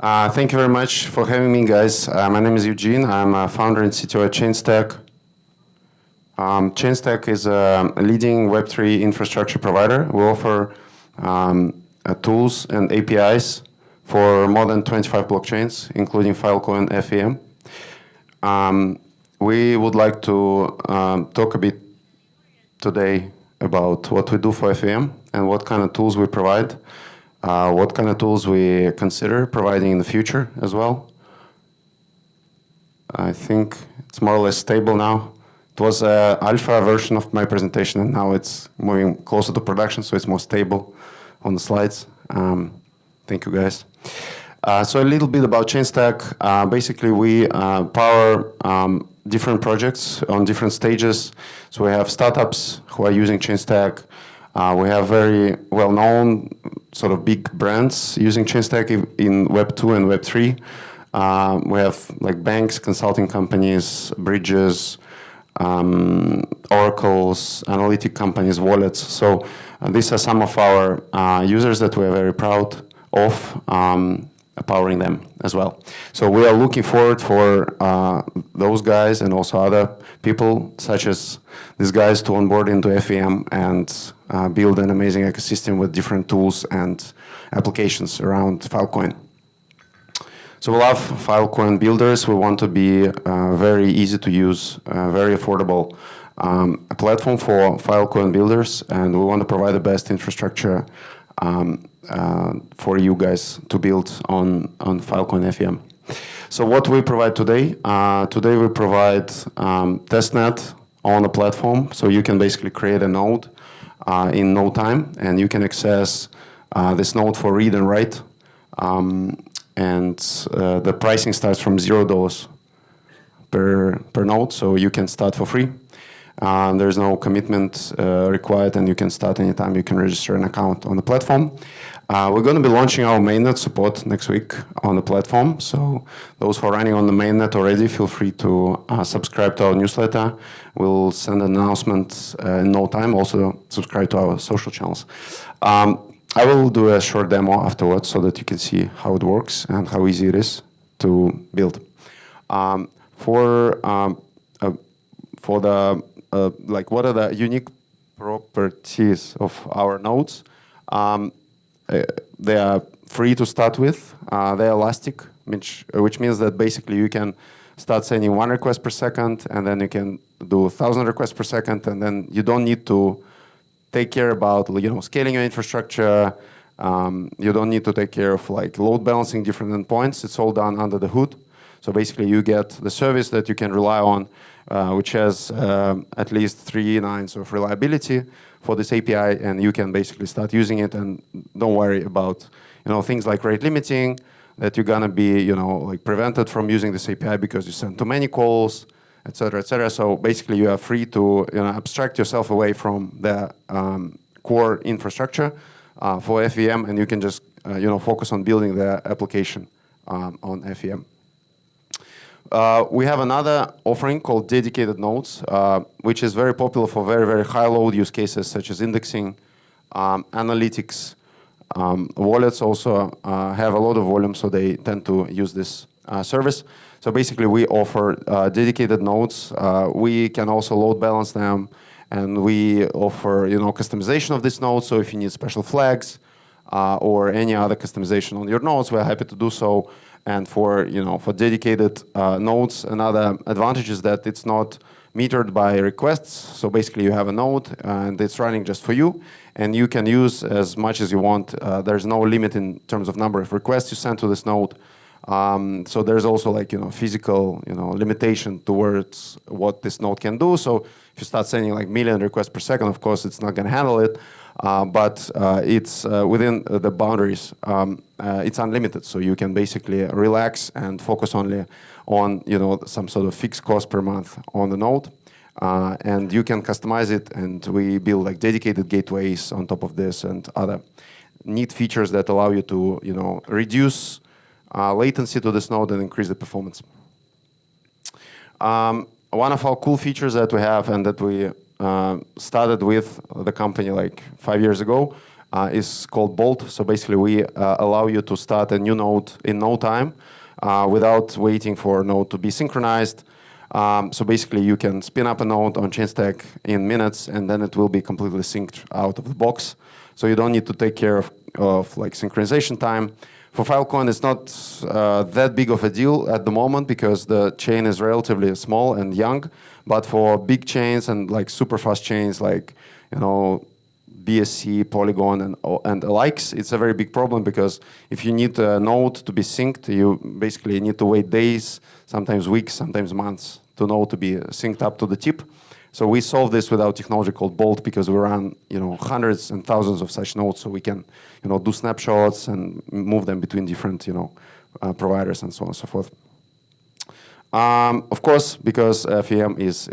Thank you very much for having me, guys. My name is Eugene. I'm a founder and CTO at Chainstack. Chainstack is a leading Web3 infrastructure provider. We offer tools and APIs for more than 25 blockchains, including Filecoin FVM. We would like to talk a bit today about what we do for FVM and what kind of tools we provide, what kind of tools we consider providing in the future as well. I think it's more or less stable now. It was an alpha version of my presentation, and now it's moving closer to production, so it's more stable on the slides. Thank you, guys. So a little bit about Chainstack. Basically, we power different projects on different stages. So we have startups who are using Chainstack. We have very well-known sort of big brands using Chainstack in Web 2 and Web 3. We have like banks, consulting companies, bridges, oracles, analytic companies, wallets. So these are some of our users that we are very proud of powering them as well. So we are looking forward for those guys and also other people such as these guys to onboard into FVM and build an amazing ecosystem with different tools and applications around Filecoin. So we love Filecoin Builders. We want to be very easy to use, very affordable platform for Filecoin Builders, and we want to provide the best infrastructure for you guys to build on Filecoin FVM. So what we provide today? Today we provide testnet on the platform, so you can basically create a node in no time, and you can access this node for read and write. And the pricing starts from $0 per node, so you can start for free. There's no commitment required, and you can start anytime. You can register an account on the platform. We're going to be launching our mainnet support next week on the platform. So those who are running on the mainnet already, feel free to subscribe to our newsletter. We'll send an announcement in no time. Also subscribe to our social channels. I will do a short demo afterwards so that you can see how it works and how easy it is to build. For the what are the unique properties of our nodes? They are free to start with. They're elastic, which means that basically you can start sending 1 request per second, and then you can do 1,000 requests per second, and then you don't need to take care about scaling your infrastructure. You don't need to take care of load balancing different endpoints. It's all done under the hood. So basically you get the service that you can rely on, which has at least 3 nines of reliability for this API, and you can basically start using it and don't worry about things like rate limiting, that you're gonna be prevented from using this API because you send too many calls, etc., etc. So basically, you are free to abstract yourself away from the core infrastructure for FVM, and you can just focus on building the application on FVM. We have another offering called dedicated nodes, which is very popular for very, very high load use cases such as indexing, analytics. Wallets also have a lot of volume, so they tend to use this service. So basically, we offer dedicated nodes. We can also load balance them, and we offer customization of this node. So if you need special flags or any other customization on your nodes, we're happy to do so. And for dedicated nodes, another advantage is that it's not metered by requests. So basically, you have a node, and it's running just for you, and you can use as much as you want. There's no limit in terms of number of requests you send to this node. So there's also physical limitation towards what this node can do. So if you start sending 1 million requests per second, of course it's not going to handle it, but it's within the boundaries. It's unlimited, so you can basically relax and focus only on some sort of fixed cost per month on the node, and you can customize it. And we build dedicated gateways on top of this and other neat features that allow you to reduce latency to this node and increase the performance. One of our cool features that we have and that we started with the company 5 years ago is called Bolt. So basically, we allow you to start a new node in no time without waiting for a node to be synchronized. So basically, you can spin up a node on Chainstack in minutes, and then it will be completely synced out of the box. So you don't need to take care of like synchronization time. For Filecoin, it's not that big of a deal at the moment because the chain is relatively small and young. But for big chains and like super fast chains, like BSC, Polygon, and the likes, it's a very big problem because if you need a node to be synced, you basically need to wait days, sometimes weeks, sometimes months to node to be synced up to the tip. So we solve this with our technology called Bolt because we run hundreds and thousands of such nodes, so we can do snapshots and move them between different providers and so on and so forth. Of course, because FVM is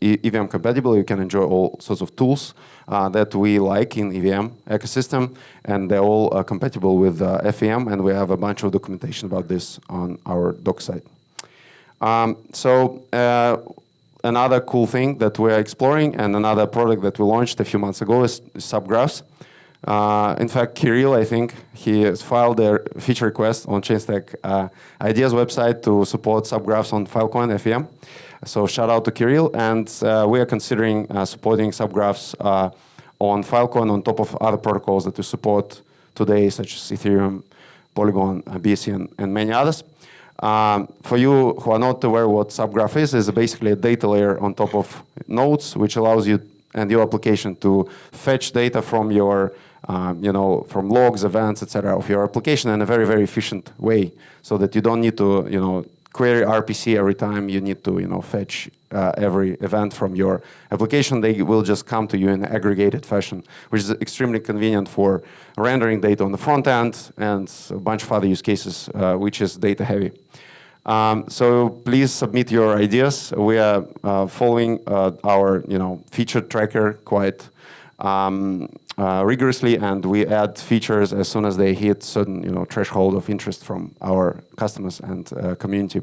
EVM compatible, you can enjoy all sorts of tools that we like in EVM ecosystem, and they're all compatible with FVM, and we have a bunch of documentation about this on our doc site. Another cool thing that we're exploring and another product that we launched a few months ago is subgraphs. In fact, Kirill, I think, he has filed a feature request on Chainstack Ideas website to support subgraphs on Filecoin FVM. So shout out to Kirill. And we are considering supporting subgraphs on Filecoin on top of other protocols that we support today, such as Ethereum, Polygon, BSC, and many others. For you who are not aware what subgraph is basically a data layer on top of nodes, which allows you and your application to fetch data from your, from logs, events, etc., of your application in a very, very efficient way, so that you don't need to, query RPC every time you need to, fetch every event from your application. They will just come to you in an aggregated fashion, which is extremely convenient for rendering data on the front end and a bunch of other use cases, which is data heavy. So please submit your ideas. We are following our feature tracker quite rigorously, and we add features as soon as they hit certain threshold of interest from our customers and community.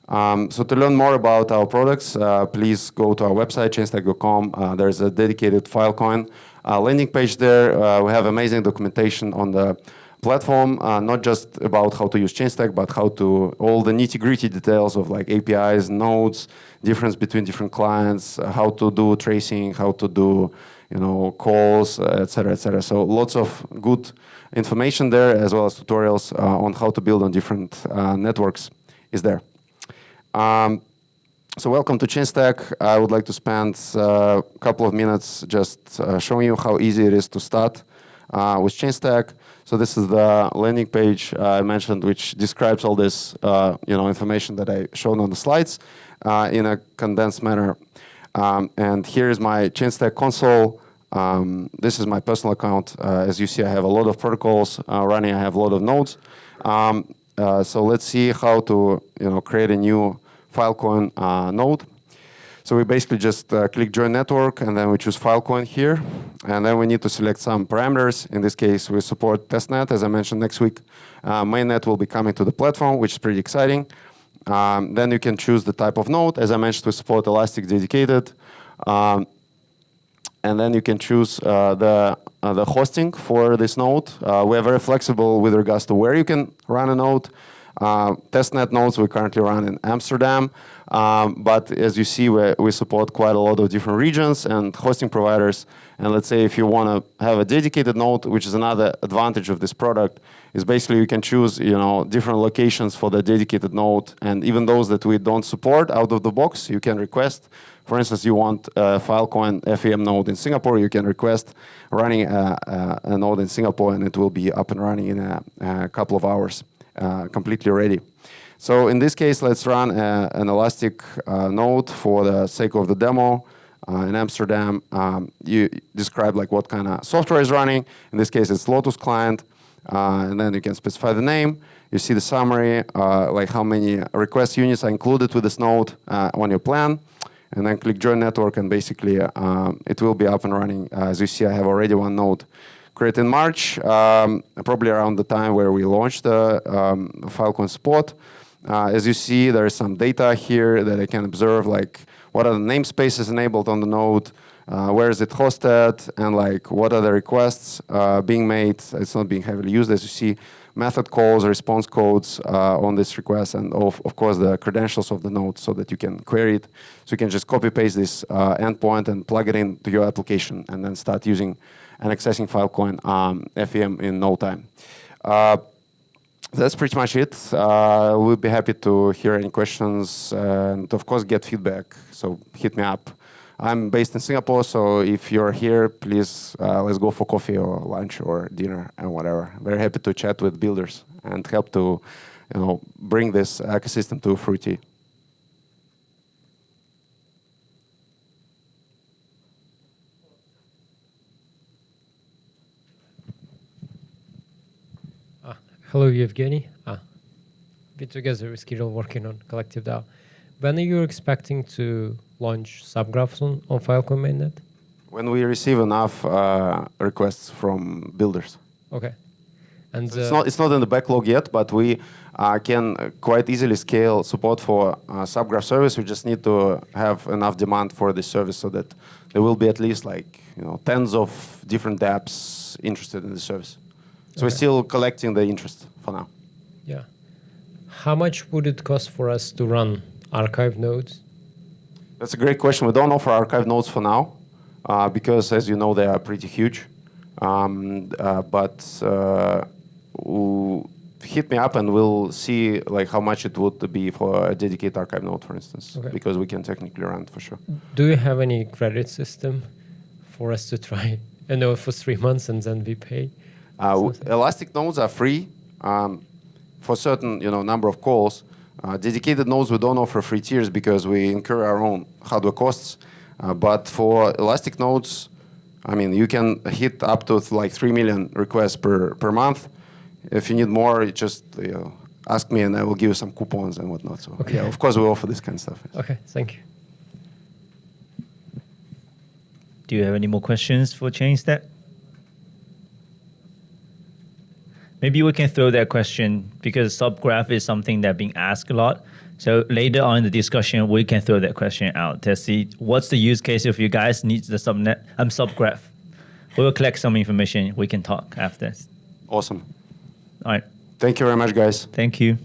So to learn more about our products, please go to our website, chainstack.com. There's a dedicated Filecoin landing page there. We have amazing documentation on the platform, not just about how to use Chainstack, but how to all the nitty-gritty details of like APIs, nodes, difference between different clients, how to do tracing, how to do calls, etc., etc. So lots of good information there, as well as tutorials on how to build on different networks is there. So welcome to Chainstack. I would like to spend a couple of minutes just showing you how easy it is to start with Chainstack. So this is the landing page I mentioned, which describes all this information that I showed on the slides in a condensed manner. And here is my Chainstack console. This is my personal account. As you see, I have a lot of protocols running. I have a lot of nodes. So let's see how to create a new Filecoin node. So we basically just click Join Network, and then we choose Filecoin here. And then we need to select some parameters. In this case, we support testnet. As I mentioned, next week, mainnet will be coming to the platform, which is pretty exciting. Then you can choose the type of node. As I mentioned, we support Elastic Dedicated. And then you can choose the hosting for this node. We are very flexible with regards to where you can run a node. Testnet nodes we currently run in Amsterdam. But as you see, we support quite a lot of different regions and hosting providers. And let's say if you want to have a dedicated node, which is another advantage of this product, is basically you can choose different locations for the dedicated node. And even those that we don't support out of the box, you can request. For instance, you want a Filecoin FVM node in Singapore, you can request running a node in Singapore, and it will be up and running in a couple of hours, completely ready. So in this case, let's run an Elastic node for the sake of the demo in Amsterdam. You describe like what kind of software is running. In this case, it's Lotus client, and then you can specify the name. You see the summary, like how many request units are included with this node on your plan. And then click Join Network, and basically it will be up and running. As you see, I have already one node created in March, probably around the time where we launched the Filecoin support. As you see, there is some data here that I can observe, like what are the namespaces enabled on the node, where is it hosted, and like what are the requests being made. It's not being heavily used, as you see. Method calls, response codes on this request, and of course the credentials of the node so that you can query it. So you can just copy paste this endpoint and plug it into your application and then start using and accessing Filecoin FVM in no time. That's pretty much it. We'll be happy to hear any questions and of course get feedback. So hit me up. I'm based in Singapore, so if you're here, please let's go for coffee or lunch or dinner and whatever. Very happy to chat with builders and help to, bring this ecosystem to Fruity. Hello, Evgeny. We together with Kirill working on Collective DAO. When are you expecting to launch subgraphs on Filecoin mainnet? When we receive enough requests from builders. Okay. And so it's not in the backlog yet, but we can quite easily scale support for subgraph service. We just need to have enough demand for this service so that there will be at least tens of different dApps interested in the service. So we're still collecting the interest for now. Yeah. How much would it cost for us to run archive nodes? That's a great question. We don't offer archive nodes for now because, as you know, they are pretty huge. But hit me up and we'll see how much it would be for a dedicated archive node, for instance, because we can technically run it for sure. Do you have any credit system for us to try a node for 3 months and then we pay? Elastic nodes are free for certain number of calls. Dedicated nodes we don't offer free tiers because we incur our own hardware costs. But for Elastic nodes, you can hit up to 3 million requests per month. If you need more, you just ask me and I will give you some coupons and whatnot. So yeah, of course we offer this kind of stuff. Okay, thank you. Do you have any more questions for Chainstack? Maybe we can throw that question because subgraph is something that's being asked a lot. So later on in the discussion, we can throw that question out to see what's the use case if you guys need the subgraph. We will collect some information. We can talk after. Awesome. All right. Thank you very much, guys. Thank you.